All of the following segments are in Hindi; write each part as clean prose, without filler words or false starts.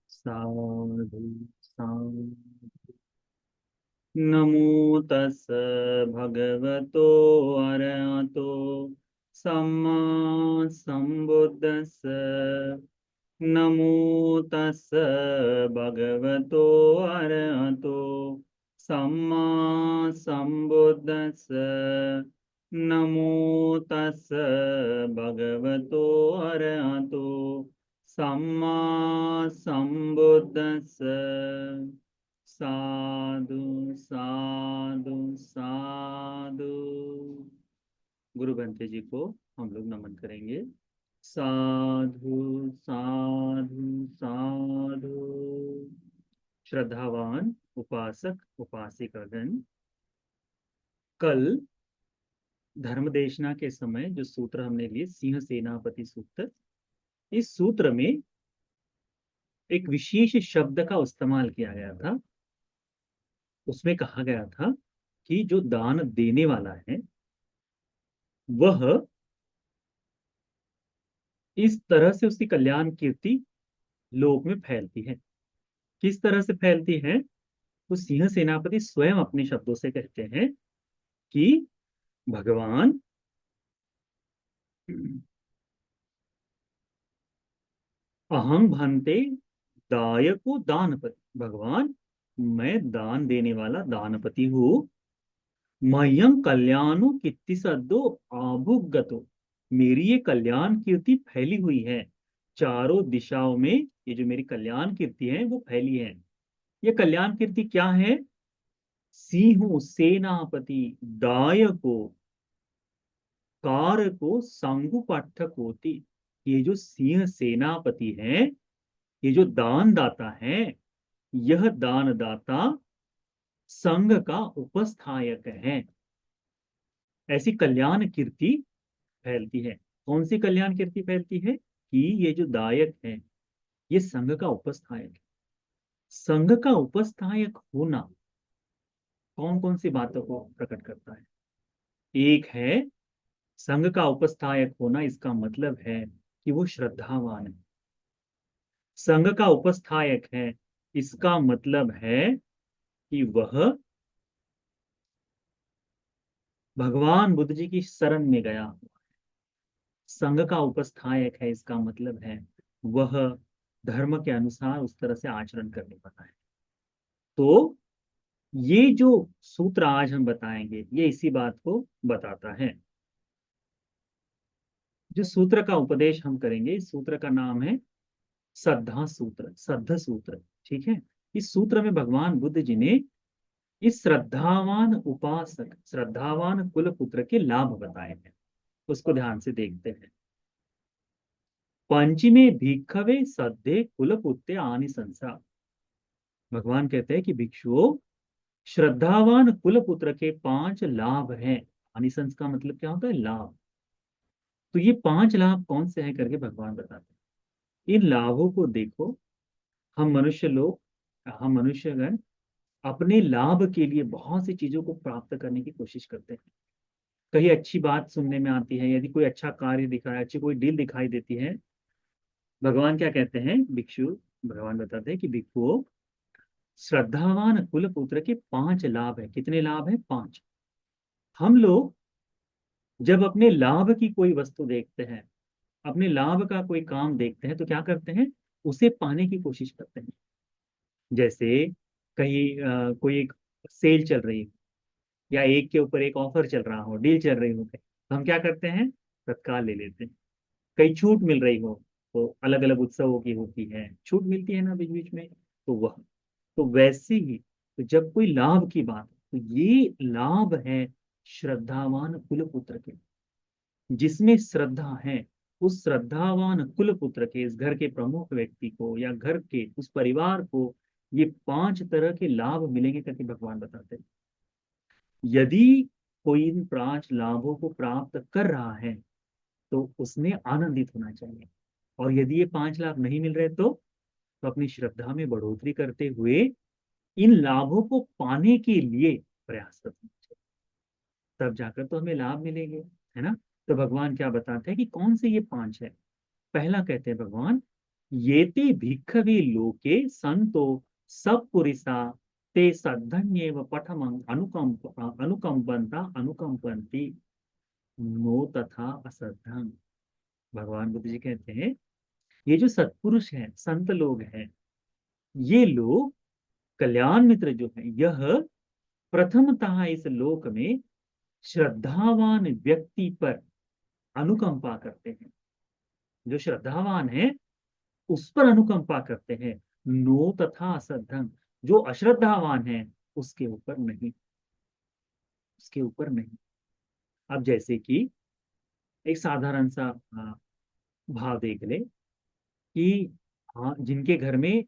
साधु साधु। नमो तस् भगवतो अरहतो सम्मा संबुद्दस्स। नमो तस् भगवतो अरहतो सम्मा संबुद्दस्स। नमो तस् भगवतो अरहतो सम्मा संबुद्दस्स। साधु साधु साधु। गुरु बंते जी को हम लोग नमन करेंगे। साधु साधु साधु। श्रद्धावान उपासक उपासिकागण, कल धर्मदेशना के समय जो सूत्र हमने लिए सिंह सेनापति सूत्र, इस सूत्र में एक विशेष शब्द का इस्तेमाल किया गया था। उसमें कहा गया था कि जो दान देने वाला है वह इस तरह से उसकी कल्याण कीर्ति लोक में फैलती है। किस तरह से फैलती है? तो सिंह सेनापति स्वयं अपने शब्दों से कहते हैं कि भगवान अहं भंते दायको दानपति, भगवान मैं दान देने वाला दानपति हूँ। मह्यं कल्याणो कीर्ति सद्दो आभुगतो, मेरी ये कल्याण कीर्ति फैली हुई है चारों दिशाओं में। ये जो मेरी कल्याण कीर्ति है वो फैली है। ये कल्याण कीर्ति क्या है? सिंह सेनापति दायको कारको संगु पाठक होती। ये जो सिंह सेनापति है, ये जो दान दाता है, यह दान दाता संघ का उपस्थायक है। ऐसी कल्याण कीर्ति फैलती है। कौन सी कल्याण कीर्ति फैलती है? कि ये जो दायक है ये संघ का उपस्थायक है। संघ का उपस्थायक होना कौन कौन सी बातों को प्रकट करता है? एक है संघ का उपस्थायक होना, इसका मतलब है कि वो श्रद्धावान है। संघ का उपस्थायक है, इसका मतलब है कि वह भगवान बुद्ध जी की शरण में गया। संघ का उपस्थायक है, इसका मतलब है वह धर्म के अनुसार उस तरह से आचरण करने वाला है। तो ये जो सूत्र आज हम बताएंगे ये इसी बात को बताता है। जो सूत्र का उपदेश हम करेंगे, इस सूत्र का नाम है श्रद्धा सूत्र, श्रद्धा सूत्र। ठीक है। इस सूत्र में भगवान बुद्ध जी ने इस श्रद्धावान उपासक, श्रद्धावान कुल पुत्र के लाभ बताए हैं। उसको ध्यान से देखते हैं। पंचमे भिक्खवे सद्धे कुल पुत्रे आनिसंसा। भगवान कहते हैं कि भिक्षुओं, श्रद्धावान कुल पुत्र के 5 लाभ हैं। आनिसंस का मतलब क्या होता है? लाभ। तो ये 5 लाभ कौन से हैं करके भगवान बताते हैं। इन लाभों को देखो। हम मनुष्य लोग, हम मनुष्यगण अपने लाभ के लिए बहुत सी चीजों को प्राप्त करने की कोशिश करते हैं। कहीं अच्छी बात सुनने में आती है, यदि कोई अच्छा कार्य दिखा है, अच्छी कोई डील दिखाई देती है, भगवान क्या कहते हैं? भिक्षु, भगवान बताते हैं कि भिक्षुओं, श्रद्धावान कुल पुत्र के 5 लाभ है। कितने लाभ है? 5। हम लोग जब अपने लाभ की कोई वस्तु देखते हैं, अपने लाभ का कोई काम देखते हैं, तो क्या करते हैं? उसे पाने की कोशिश करते हैं। जैसे कहीं कोई एक सेल चल रही है, या एक के ऊपर एक ऑफर चल रहा हो, डील चल रही हो, तो हम क्या करते हैं? तत्काल ले लेते हैं। कहीं छूट मिल रही हो, तो अलग अलग उत्सवों की होती है, छूट मिलती है ना बीच बीच में, तो वह, तो वैसे ही तो जब कोई लाभ की बात, तो ये लाभ है श्रद्धावान कुल पुत्र के। जिसमें श्रद्धा है, उस श्रद्धावान कुल पुत्र के, इस घर के प्रमुख व्यक्ति को या घर के उस परिवार को ये 5 तरह के लाभ मिलेंगे करके भगवान बताते हैं। यदि कोई इन 5 लाभों को प्राप्त कर रहा है तो उसने आनंदित होना चाहिए। और यदि ये 5 लाभ नहीं मिल रहे तो अपनी श्रद्धा में बढ़ोतरी करते हुए इन लाभों को पाने के लिए प्रयास करना चाहिए। तब जाकर तो हमें लाभ मिलेंगे, है ना। तो भगवान क्या बताते हैं कि कौन से ये 5 है। पहला कहते हैं भगवान येते भिक्खवे लोके संतो सब पुरिसा ते सद्धन्येव पठमं अनुकंपंती नो तथा असद्धं। भगवान बुद्ध जी कहते हैं ये जो सत्पुरुष हैं, संत लोग हैं, ये लोग कल्याण मित्र जो है, यह प्रथमतः इस लोक में श्रद्धावान व्यक्ति पर अनुकंपा करते हैं। जो श्रद्धावान है उस पर अनुकंपा करते हैं। नो तथा असद्धं, जो अश्रद्धावान है उसके ऊपर नहीं, उसके ऊपर नहीं। अब जैसे कि एक साधारण सा भाव देख ले कि हाँ, जिनके घर में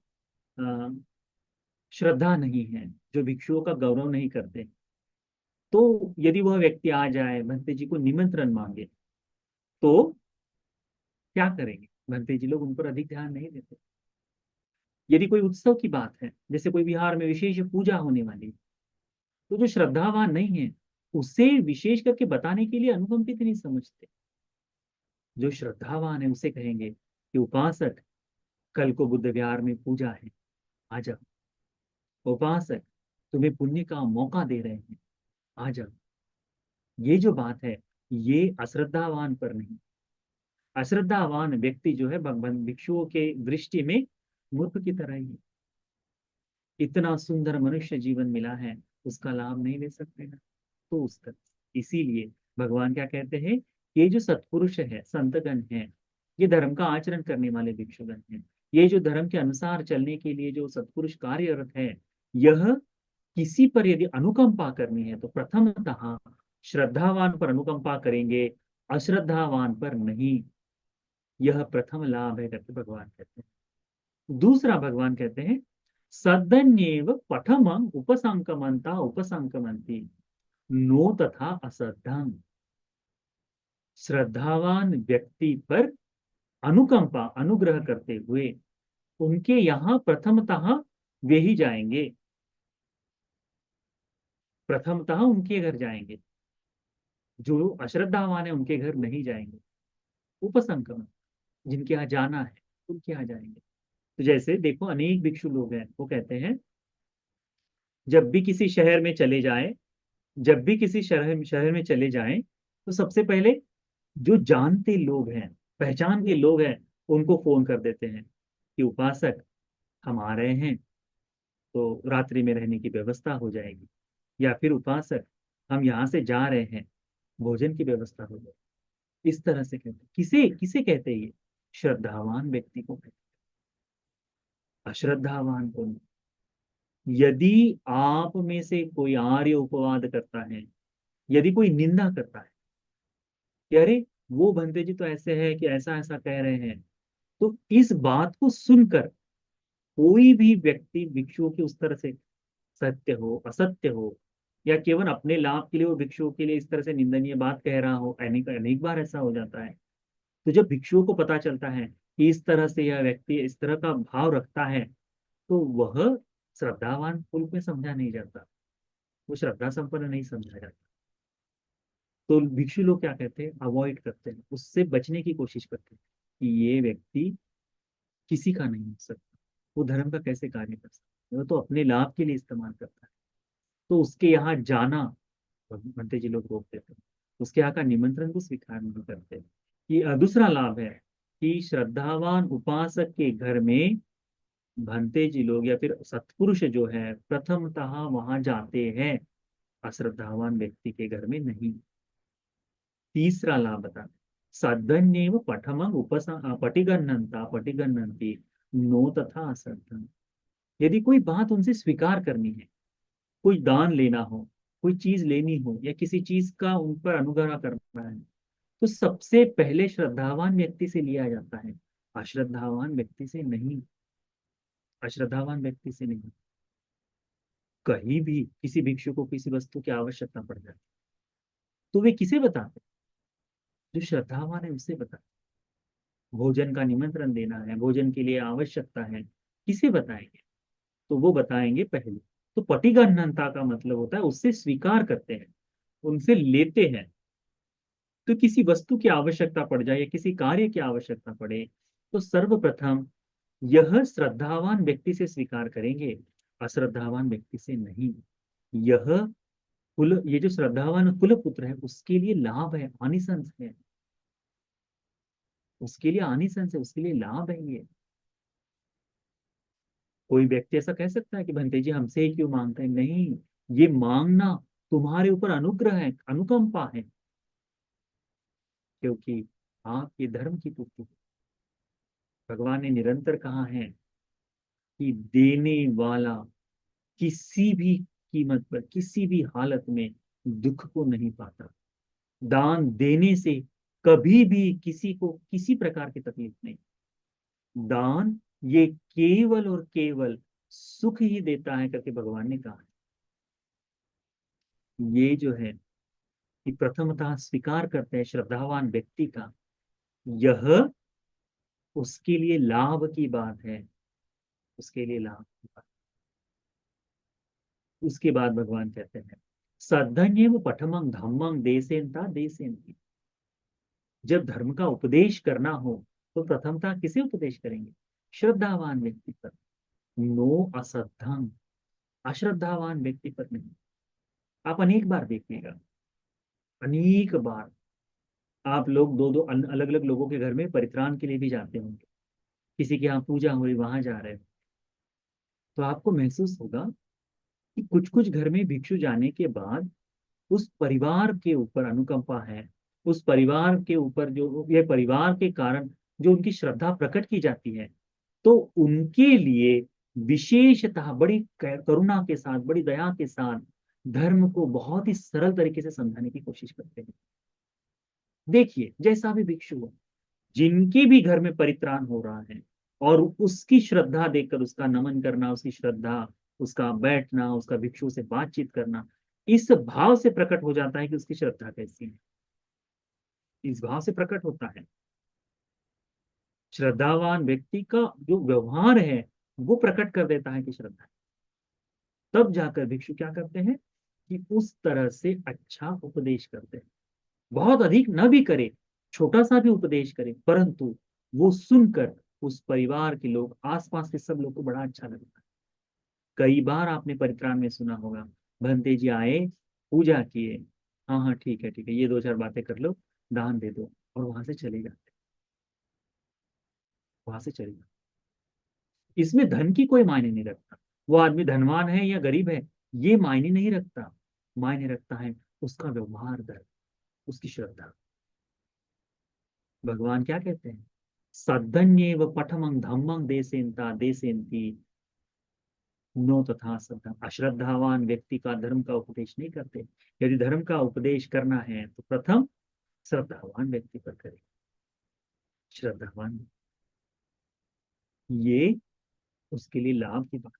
अ, श्रद्धा नहीं है, जो भिक्षुओं का गौरव नहीं करते, तो यदि वह व्यक्ति आ जाए भंते जी को निमंत्रण मांगे तो क्या करेंगे? भंते जी लोग उन पर अधिक ध्यान नहीं देते। यदि कोई उत्सव की बात है, जैसे कोई बिहार में विशेष पूजा होने वाली, तो जो श्रद्धावान नहीं है उसे विशेष करके बताने के लिए अनुकंपित नहीं समझते। जो श्रद्धावान है उसे कहेंगे कि उपासक, कल को बुद्ध विहार में पूजा है, आ जाओ। उपासक, तुम्हें पुण्य का मौका दे रहे हैं, आ जाओ। ये जो बात है, ये अश्रद्धावान पर नहीं। अश्रद्धावान व्यक्ति जो है भगवान भिक्षुओं के दृष्टि में मूर्ख की तरह ही है। इतना सुंदर मनुष्य जीवन मिला है, उसका लाभ नहीं ले सकते ना, तो उसका, इसीलिए भगवान क्या कहते हैं, ये जो सत्पुरुष है, संतगण है, ये धर्म का आचरण करने वाले भिक्षुगण हैं, ये जो धर्म के अनुसार चलने के लिए जो सत्पुरुष कार्यरत है, यह किसी पर यदि अनुकंपा करनी है तो प्रथमतः श्रद्धावान पर अनुकंपा करेंगे, अश्रद्धावान पर नहीं। यह प्रथम लाभ है करके भगवान कहते हैं। दूसरा भगवान कहते हैं सदन्येव पठमं उपसंकमंता उपसंकमंती नो तथा असद्धं। श्रद्धावान व्यक्ति पर अनुकंपा अनुग्रह करते हुए उनके यहाँ प्रथमतः वे ही जाएंगे, प्रथमतः उनके घर जाएंगे। जो अश्रद्धावान है उनके घर नहीं जाएंगे। उपसंक्रमण, जिनके यहाँ जाना है उनके यहाँ जाएंगे। तो जैसे देखो अनेक भिक्षु लोग हैं, वो कहते हैं जब भी किसी शहर में चले जाएं, जब भी किसी शहर में चले जाएं, तो सबसे पहले जो जानते लोग हैं, पहचान के लोग हैं, उनको फोन कर देते हैं कि उपासक हम आ रहे हैं, तो रात्रि में रहने की व्यवस्था हो जाएगी। या फिर उपासक हम यहाँ से जा रहे हैं, भोजन की व्यवस्था हो जाएगी। इस तरह से कहते हैं। किसे किसे कहते हैं ये? श्रद्धावान व्यक्ति को कहते हैं, अश्रद्धावान को नहीं। यदि आप में से कोई आर्य उपवाद करता है, यदि कोई निंदा करता है कि अरे वो भंते जी तो ऐसे है कि ऐसा ऐसा कह रहे हैं, तो इस बात को सुनकर कोई भी व्यक्ति भिक्षुओं की उस तरह से, सत्य हो असत्य हो या केवल अपने लाभ के लिए वो भिक्षुओं के लिए इस तरह से निंदनीय बात कह रहा हो, अनेक अनेक बार ऐसा हो जाता है। तो जब भिक्षुओं को पता चलता है कि इस तरह से यह व्यक्ति इस तरह का भाव रखता है, तो वह श्रद्धावान कुल में समझा नहीं जाता, वो श्रद्धा संपन्न नहीं समझा जाता। तो भिक्षु लोग क्या कहते हैं, अवॉइड करते हैं, उससे बचने की कोशिश करते हैं कि ये व्यक्ति किसी का नहीं हो सकता, वो धर्म का कैसे कार्य कर सकता है, वो तो अपने लाभ के लिए इस्तेमाल करता है। तो उसके यहाँ जाना भंते जी लोग रोक देते हैं, उसके यहाँ का निमंत्रण को स्वीकार नहीं करते। कि दूसरा लाभ है कि श्रद्धावान उपासक के घर में भंते जी लोग या फिर सत्पुरुष जो है प्रथमतः वहां जाते हैं, अश्रद्धावान व्यक्ति के घर में नहीं। तीसरा लाभ बता, सदन्येव पठमं पटिगन्नंता पटिगन्नंती नो तथा असद्धं। यदि कोई बात उनसे स्वीकार करनी है, कोई दान लेना हो, कोई चीज लेनी हो या किसी चीज का उन पर अनुग्रह करना है, तो सबसे पहले श्रद्धावान व्यक्ति से लिया जाता है, अश्रद्धावान व्यक्ति से नहीं। अश्रद्धावान व्यक्ति से नहीं। कहीं भी किसी भिक्षु को किसी वस्तु की आवश्यकता पड़ जाती, तो वे किसे बताते? जो श्रद्धावान है उसे बताते। भोजन का निमंत्रण देना है, भोजन के लिए आवश्यकता है, किसे बताएंगे? तो वो बताएंगे पहले। तो पटिगन्नता का मतलब होता है उससे स्वीकार करते हैं, उनसे लेते हैं। तो किसी वस्तु की आवश्यकता पड़ जाए या किसी कार्य की आवश्यकता पड़े, तो सर्वप्रथम यह श्रद्धावान व्यक्ति से स्वीकार करेंगे, अश्रद्धावान व्यक्ति से नहीं। यह ये जो श्रद्धावान कुल पुत्र है उसके लिए लाभ है, आनिसंस है, उसके लिए आनिसंस है, उसके लिए लाभ है ये। कोई व्यक्ति ऐसा कह सकता है कि भंते जी हमसे ही क्यों मांगते हैं? नहीं, ये मांगना तुम्हारे ऊपर अनुग्रह है, अनुकंपा है, क्योंकि आप ये धर्म की पूर्ति। भगवान ने निरंतर कहा है कि देने वाला किसी भी कीमत पर, किसी भी हालत में दुख को नहीं पाता। दान देने से कभी भी किसी को किसी प्रकार की तकलीफ नहीं। दान ये केवल और केवल सुख ही देता है करके भगवान ने कहा है। ये जो है कि प्रथमतः स्वीकार करते हैं श्रद्धावान व्यक्ति का, यह उसके लिए लाभ की बात है, उसके लिए लाभ की बात। उसके बाद भगवान कहते हैं सद्धन्येव पठमं धम्मं देसेनता देसेनति। जब धर्म का उपदेश करना हो तो प्रथमतः किसे उपदेश करेंगे? श्रद्धावान व्यक्ति पर। नो असद्धम, अश्रद्धावान व्यक्ति पर नहीं। आप अनेक बार देखिएगा, अनेक बार आप लोग दो दो अलग अलग लोगों के घर में परित्राण के लिए भी जाते होंगे, किसी के यहाँ पूजा हो रही वहां जा रहे हो, तो आपको महसूस होगा कि कुछ कुछ घर में भिक्षु जाने के बाद उस परिवार के ऊपर अनुकंपा है, उस परिवार के ऊपर जो ये परिवार के कारण जो उनकी श्रद्धा प्रकट की जाती है, तो उनके लिए विशेषतः बड़ी करुणा के साथ, बड़ी दया के साथ धर्म को बहुत ही सरल तरीके से समझाने की कोशिश करते हैं। देखिए, जैसा भी भिक्षु हो, जिनके भी घर में परित्राण हो रहा है, और उसकी श्रद्धा देखकर उसका नमन करना, उसकी श्रद्धा, उसका बैठना, उसका भिक्षु से बातचीत करना, इस भाव से प्रकट हो जाता है कि उसकी श्रद्धा कैसी है। इस भाव से प्रकट होता है। श्रद्धावान व्यक्ति का जो व्यवहार है वो प्रकट कर देता है कि श्रद्धा है। तब जाकर भिक्षु क्या करते हैं कि उस तरह से अच्छा उपदेश करते हैं। बहुत अधिक न भी करे, छोटा सा भी उपदेश करे, परंतु वो सुनकर उस परिवार के लोग, आसपास के सब लोग को बड़ा अच्छा लगता है। कई बार आपने परित्राण में सुना होगा, भंते जी आए, पूजा किए, हाँ हाँ ठीक है ठीक है, ये दो चार बातें कर लो, दान दे दो, और वहां से चले जाते, वहां से चले जाते। इसमें धन की कोई मायने नहीं रखता, वो आदमी धनवान है या गरीब है, ये मायने नहीं रखता। मायने रखता है उसका व्यवहार, धर्म, उसकी श्रद्धा। भगवान क्या कहते हैं? सद्धन्येव पठमं धम्मं देसेनता देसेनति नो तथा श्रद्धा। अश्रद्धावान व्यक्ति का धर्म का उपदेश नहीं करते। यदि धर्म का उपदेश करना है तो प्रथम श्रद्धावान व्यक्ति पर करें। श्रद्धावान, ये उसके लिए लाभ की बात।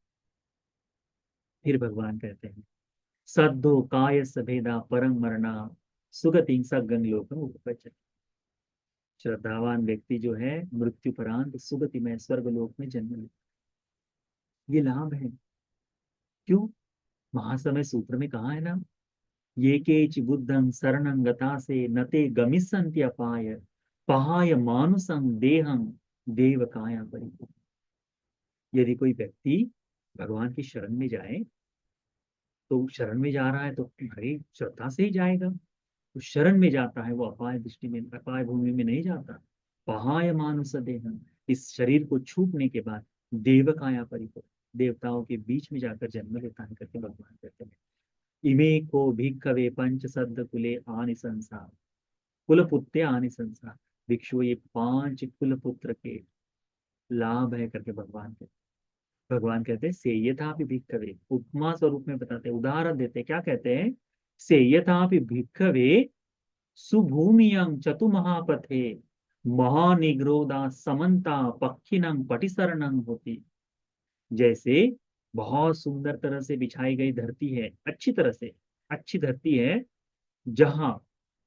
फिर भगवान कहते हैं सद्धो काय सभेदा परम मरना सुगति सगन लोक उपपचति। श्रद्धावान व्यक्ति जो है मृत्युपरांत सुगति में, स्वर्गलोक में जन्म लेता है। ये लाभ है। क्यों? महासमय सूत्र में कहा है ना, ये केचि बुद्धं शरणं गता से नते गमिष्यन्ति अपाय पहाय मानुषं देहं देव काया परिपो। यदि कोई व्यक्ति भगवान की शरण में जाए, तो शरण में जा रहा है तो भाई श्रद्धा से ही जाएगा। तो शरण में जाता है वो अपाय दृष्टि में, अपाय भूमि में नहीं जाता। पहाय मानुष देहं, इस शरीर को छूटने के बाद देव काया परिपो, देवताओं के बीच में जाकर जन्म लेता है करके भगवान कहते हैं। इमे को भिक्खवे पंच सद्द कुले आनि संसार, कुल पुत्य आनि संसार। भिक्षु, ये पांच कुल पुत्र के लाभ है करके भगवान कहते। भगवान कहते हैं सेयथापि भिक्खवे, उपमा स्वरूप में बताते हैं, उदाहरण देते हैं। क्या कहते हैं? सेयथापि भिक्खवे सुभूमियं चतुमहापथे महानिग्रोधा समन्ता पक्षिणं पटिसरणं होती। जैसे बहुत सुंदर तरह से बिछाई गई धरती है, अच्छी तरह से अच्छी धरती है, जहां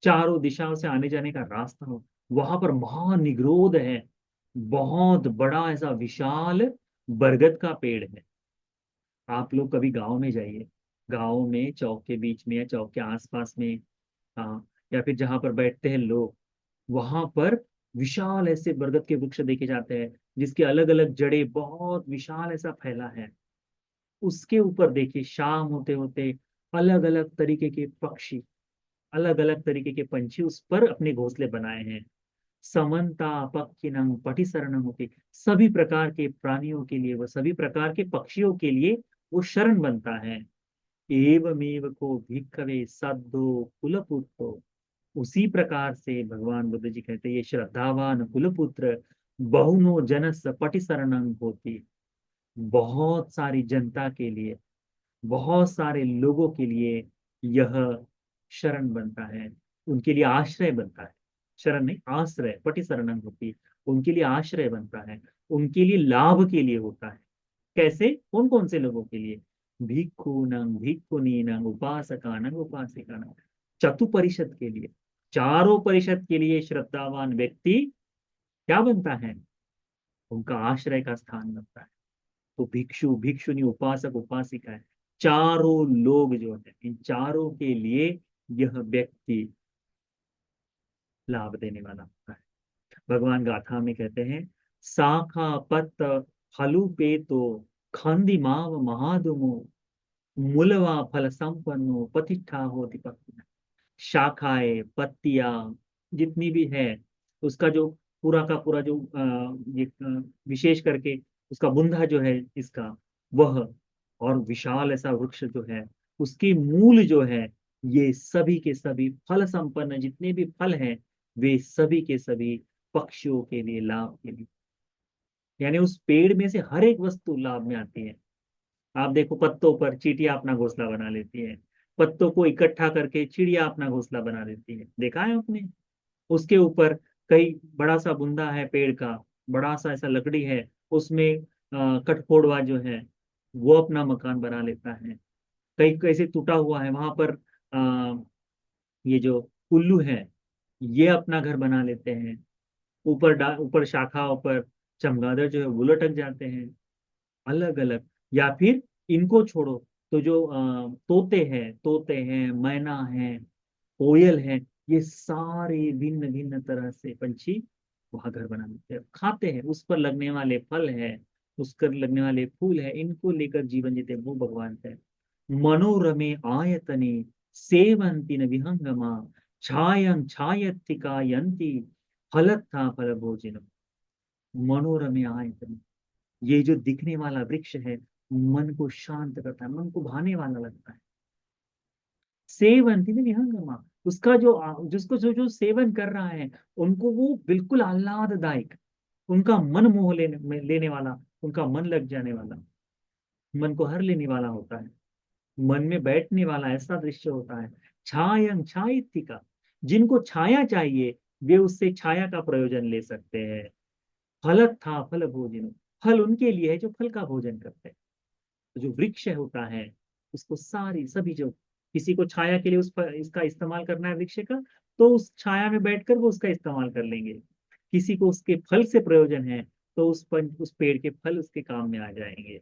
चारों दिशाओं से आने जाने का रास्ता हो, वहां पर महानिग्रोध है, बहुत बड़ा ऐसा विशाल बरगद का पेड़ है। आप लोग कभी गांव में जाइए, गांव में चौक के बीच में या चौक के आसपास में, हाँ, या फिर जहां पर बैठते हैं लोग, वहां पर विशाल ऐसे बरगद के वृक्ष देखे जाते हैं जिसके अलग अलग जड़ें बहुत विशाल ऐसा फैला है। उसके ऊपर देखिए शाम होते होते अलग अलग तरीके के पक्षी, अलग अलग तरीके के पंछी उस पर अपने घोंसले बनाए हैं। समंता पक्षिणं पटिसरणं होती, सभी प्रकार के प्राणियों के लिए, वो सभी प्रकार के पक्षियों के लिए वो शरण बनता है। एवमेव को भिक्खवे सद्दो कुलपुत्रो, उसी प्रकार से भगवान बुद्ध जी कहते हैं ये श्रद्धावान कुलपुत्र बहुनो जनस पटिसरणं होती, बहुत सारी जनता के लिए, बहुत सारे लोगों के लिए यह शरण बनता है, उनके लिए आश्रय बनता है। शरण नहीं, आश्रय, पटी शरणं होती, उनके लिए आश्रय बनता है, उनके लिए लाभ के लिए होता है। कैसे, कौन कौन से लोगों के लिए? भिक्खूनंग भिक्खुनीनंग उपासकानंग उपासिकानंग, चतुपरिषद के लिए, चारों परिषद के लिए श्रद्धावान व्यक्ति क्या बनता है? उनका आश्रय का स्थान बनता है। तो भिक्षु भिक्षुनी उपासक उपासिका है, चारों लोग जो है, इन चारों के लिए यह व्यक्ति लाभ देने वाला होता है। भगवान गाथा में कहते हैं शाखा पत्त फलु पेतो खंदी माव महादुमो मूलवा फल संपन्नो पतिष्ठा होति पत्तिना। शाखाएं, पत्तियां जितनी भी है, उसका जो पूरा का पूरा जो ये विशेष करके उसका बुंदा जो है इसका, वह, और विशाल ऐसा वृक्ष जो है, उसके मूल जो है, ये सभी के सभी फल संपन्न जितने भी फल हैं, वे सभी के सभी पक्षियों के लिए, लाभ के लिए, यानी उस पेड़ में से हर एक वस्तु लाभ में आती है। आप देखो पत्तों पर चींटियां अपना घोंसला बना लेती है, पत्तों को इकट्ठा करके चिड़िया अपना घोंसला बना लेती है, देखा है आपने? उसके ऊपर कई बड़ा सा बुंदा है पेड़ का, बड़ा सा ऐसा लकड़ी है, उसमें कठफोड़वा जो है वो अपना मकान बना लेता है। कई कैसे टूटा हुआ है वहां पर ये जो उल्लू है, ये अपना घर बना लेते हैं। ऊपर शाखाओं पर चमगादड़ जो है वो लटक जाते हैं, अलग अलग। या फिर इनको छोड़ो तो जो तोते हैं, मैना है, कोयल है, ये सारे भिन्न भिन्न तरह से पंछी वहां घर बना लेते हैं, खाते हैं, उस पर लगने वाले फल है, उस पर लगने वाले फूल है, इनको लेकर जीवन जीते, वो भगवान है। मनोरमे आयतने सेवंती न विहंगमा छायं छायत्तिकायन्ति फलत्था फल भोजन। मनोरमे आयतने, ये जो दिखने वाला वृक्ष है, मन को शांत करता है, मन को भाने वाला लगता है। सेवंती में विहंगमा, उसका जो जिसको जो जो सेवन कर रहा है, उनको वो बिल्कुल आह्लाददायक, उनका मन मोह लेने वाला, उनका मन लग जाने वाला, मन को हर लेने वाला होता है, मन में बैठने वाला ऐसा दृश्य होता है। छायं छायित्तिका, जिनको छाया चाहिए वे उससे छाया का प्रयोजन ले सकते हैं। फलत था फल भोजन, फल उनके लिए है जो फल का भोजन करते हैं। तो जो वृक्ष होता है, उसको सारी सभी जो, किसी को छाया के लिए उस पर इसका इस्तेमाल करना है वृक्ष का, तो उस छाया में बैठकर वो उसका इस्तेमाल कर लेंगे। किसी को उसके फल से प्रयोजन है, तो उस पेड़ के फल उसके काम में आ जाएंगे।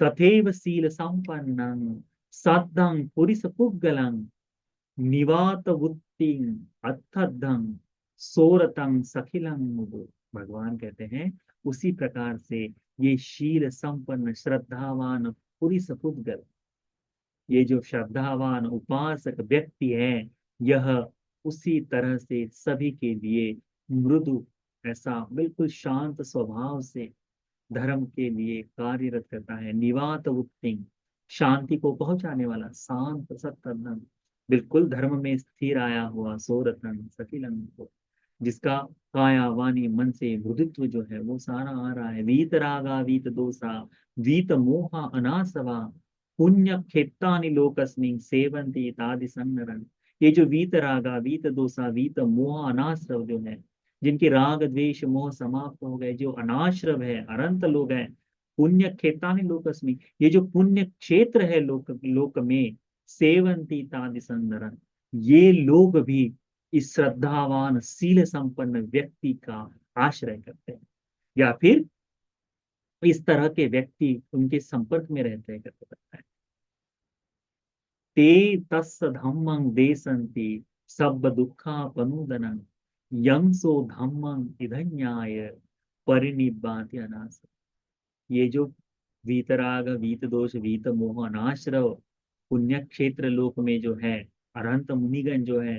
तथैव शील संपन्नं सद्दं पुरिस पुग्गलं निवात वुत्तिं अत्थदं सोरतं सखिलं मुदु। भगवान कहते हैं उसी प्रकार से ये शील संपन्न श्रद्धावान पुरिस पुद्गल, ये जो श्रद्धावान उपासक व्यक्ति है, यह उसी तरह से सभी के लिए मृदु, ऐसा बिल्कुल शांत स्वभाव से धर्म के लिए कार्यरत करता है। निवात उत्तिंग, शांति को पहुंचाने वाला, शांत सत्तन, बिल्कुल धर्म में स्थिर आया हुआ, सोरतन सकिलन को, जिसका काया वाणी मन से मृदुत्व जो है वो सारा आ रहा है। वीत रागा वीत दोषा वीत मोहा अनासवा पुण्य क्षेत्रानि लोकस्मिन् सेवंती तादि संगरन। ये जो वीत रागा वीत दोषा वीत मोह अनाश्रव जो है, जिनके राग द्वेष मोह समाप्त हो गए, जो अनाश्रव है, अनंत लोग हैं, पुण्य क्षेत्रानि लोकस्मिन्, ये जो पुण्य क्षेत्र है लोक लोक में, सेवंती तादि संगरन, ये लोग भी इस श्रद्धावान शील संपन्न व्यक्ति का आश्रय करते हैं, या फिर इस तरह के व्यक्ति उनके संपर्क में रहते हैं, करते रहता है। ते तस् धम्मं देसन्ति सब दुखा पनुदनम, यं सो धम्मं इधन्याय परिनिब्बाति अनासि। ये जो वीतराग, वीत दोष, वीत मोह, अनाश्रव पुण्य क्षेत्र लोक में जो है अरहंत मुनिगण जो है,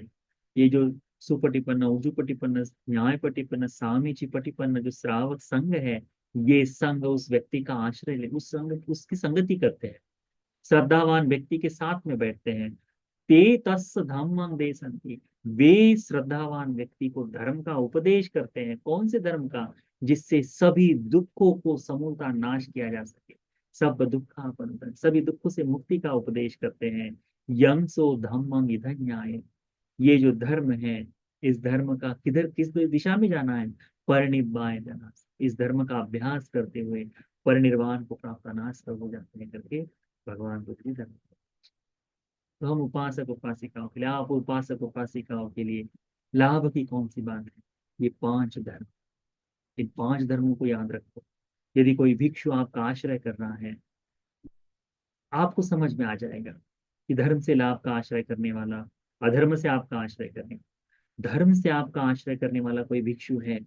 ये जो सुपटिपन्न, उजुपटिपन्न, न्यायपटिपन्न, सामीचिपटिपन्न जो श्रावक संघ है, ये संघ उस व्यक्ति का आश्रय ले, उस संघ उसकी संगति करते हैं, श्रद्धावान व्यक्ति के साथ में बैठते हैं। ते तस् धम्मं देशन्ति, वे श्रद्धावान व्यक्ति को धर्म का उपदेश करते हैं। कौन से धर्म का? जिससे सभी दुखों को समूलता नाश किया जा सके, सब दुखापन, सभी दुखों से मुक्ति का उपदेश करते हैं। यं सो धम्मं इधन्याय, ये जो धर्म है, इस धर्म का किधर किस दिशा में जाना है? परिनिब्बाय जाना, इस धर्म का अभ्यास करते हुए परिनिर्वाण को प्राप्त अनाश कर हो जाते हैं करके भगवान बुद्ध ने धर्म। तो हम उपासक उपासिकाओं के लिए, आप उपासक उपासिकाओं के लिए लाभ की कौन सी बात है? ये 5 धर्म, इन 5 धर्मों को याद रखो। यदि कोई भिक्षु आपका आश्रय कर रहा है, आपको समझ में आ जाएगा कि धर्म से लाभ का आश्रय करने वाला, अधर्म से आपका आश्रय करने, धर्म से आपका आश्रय करने वाला कोई भिक्षु है,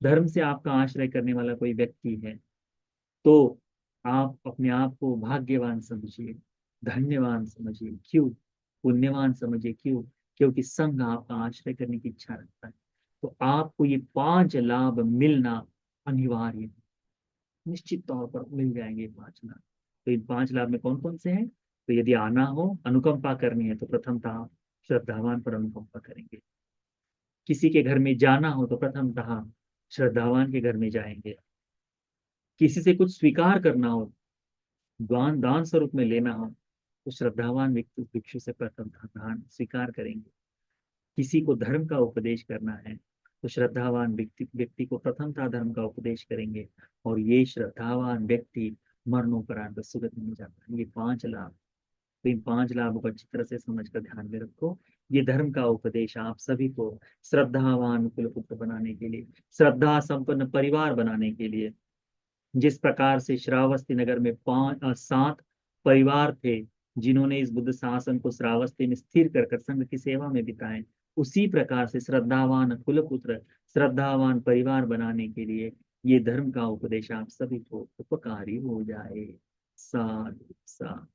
धर्म से आपका आश्रय करने वाला कोई व्यक्ति है, तो आप अपने आप को भाग्यवान समझिए, धन्यवान समझिए। क्यों? पुण्यवान समझिए। क्यों? क्योंकि संघ आपका आश्रय करने की इच्छा रखता है। तो आपको ये 5 लाभ मिलना अनिवार्य है, निश्चित तौर पर मिल जाएंगे 5 लाभ। तो इन 5 लाभ में कौन कौन से हैं? तो यदि आना हो, अनुकंपा करनी है, तो प्रथमतः श्रद्धावान पर अनुकंपा करेंगे। किसी के घर में जाना हो तो प्रथमतः श्रद्धावान के घर में जाएंगे। किसी से कुछ स्वीकार करना हो, दान दान स्वरूप में लेना हो, तो श्रद्धावान व्यक्ति भिक्षु से प्रथम दान स्वीकार करेंगे। किसी को धर्म का उपदेश करना है, तो श्रद्धावान व्यक्ति व्यक्ति को प्रथमतः धर्म का उपदेश करेंगे, और ये श्रद्धावान व्यक्ति मरणोपरांत सुगति में जाता है। ये 5 लाभ। तो इन 5 लाभों को अच्छी तरह से समझ कर ध्यान में रखो। ये धर्म का उपदेश आप सभी को श्रद्धावान कुलपुत्र बनाने के लिए, श्रद्धा संपन्न परिवार बनाने के लिए, जिस प्रकार से श्रावस्ती नगर में 7 परिवार थे जिन्होंने इस बुद्ध शासन को श्रावस्ती में स्थिर कर कर संघ की सेवा में बिताए, उसी प्रकार से श्रद्धावान कुलपुत्र, श्रद्धावान परिवार बनाने के लिए ये धर्म का उपदेश आप सभी को उपकारी हो जाए। साधु साधु।